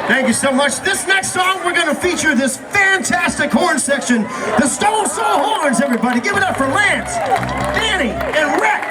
Thank you so much. This next song, we're going to feature this fantastic horn section, the Stone Soul Horns, everybody. Give it up for Lance, Danny, and Rex.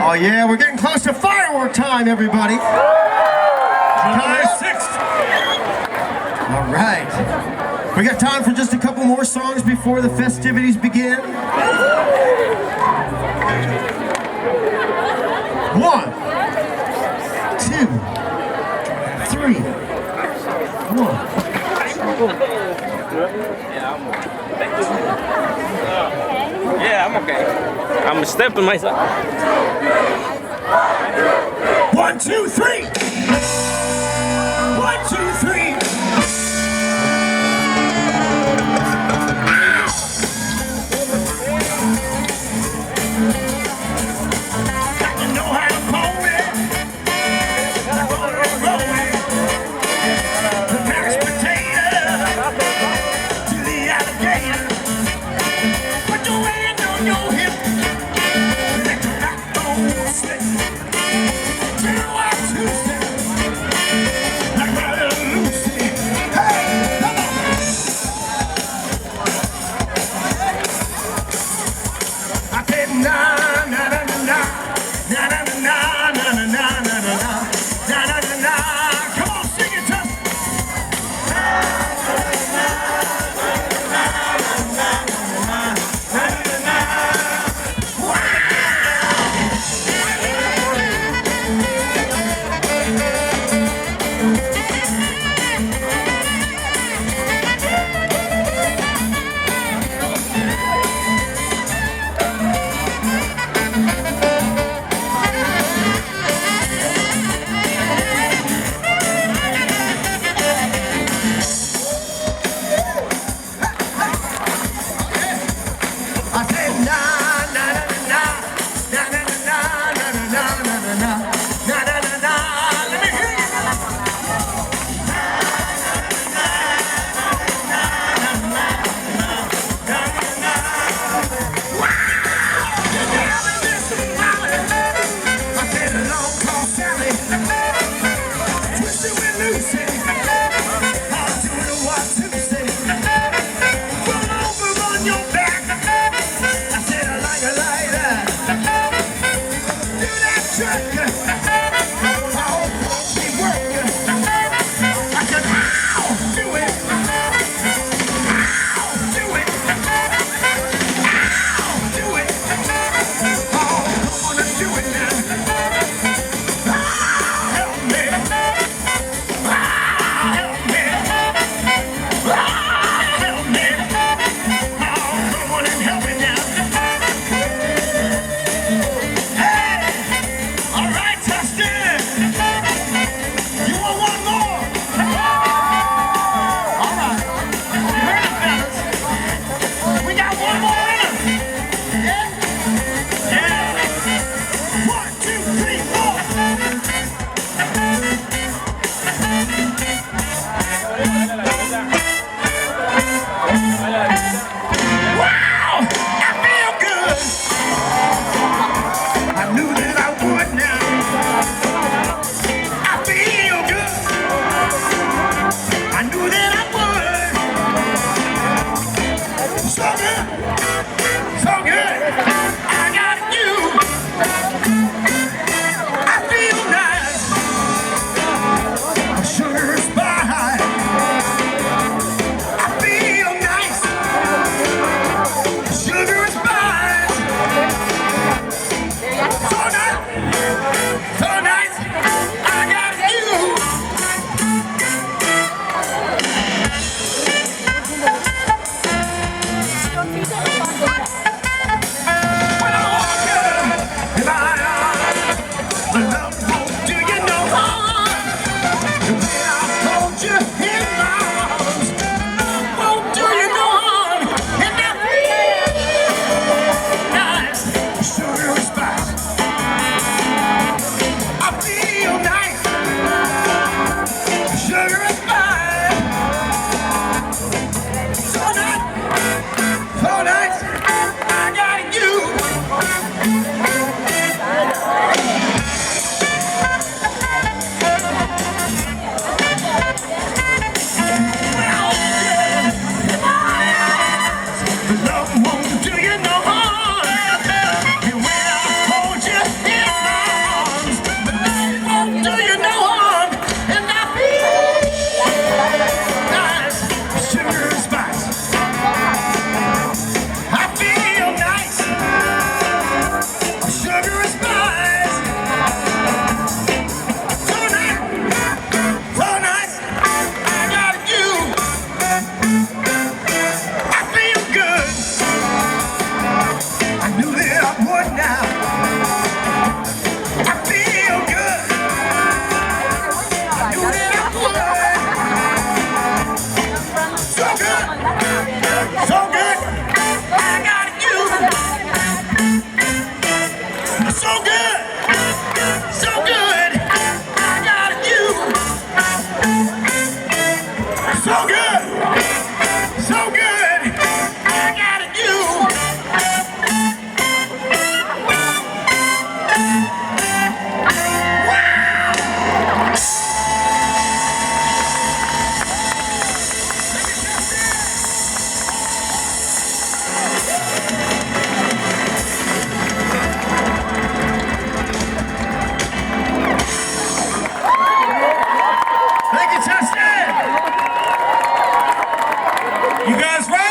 Oh yeah, we're getting close to firework time, everybody. July 6th. All right. We got time for just a couple more songs before the festivities begin. 1, 2, 3, 1. Yeah, I'm okay. I'm stepping myself. 1, 2, 3. 1, 2, 3. Wow, I feel good. I knew that I would now. I feel good. I knew that I would. So good. So good. I got you. I feel nice. Sugar spy. I feel nice. Sugar spice. So nice. So nice. I got you. When I walk in my arms, the love won't do you no harm. And when I hold you in my arms, love won't do you no harm. And I feel nice, sugar spice. I feel nice, sugar spice. So nice, so nice. I got you. Love won't do you no harm. And when I hold you in my arms, love won't do you no harm. And I feel nice, sugar spice. I feel nice, sugar spice. So nice, so nice. I got you. I feel good. I knew that I would now. I feel good. I knew that I would. So good. So good. I got you. So good. So good. I got you. So good. So good. I got you. Thank you, Tustin. You guys rock.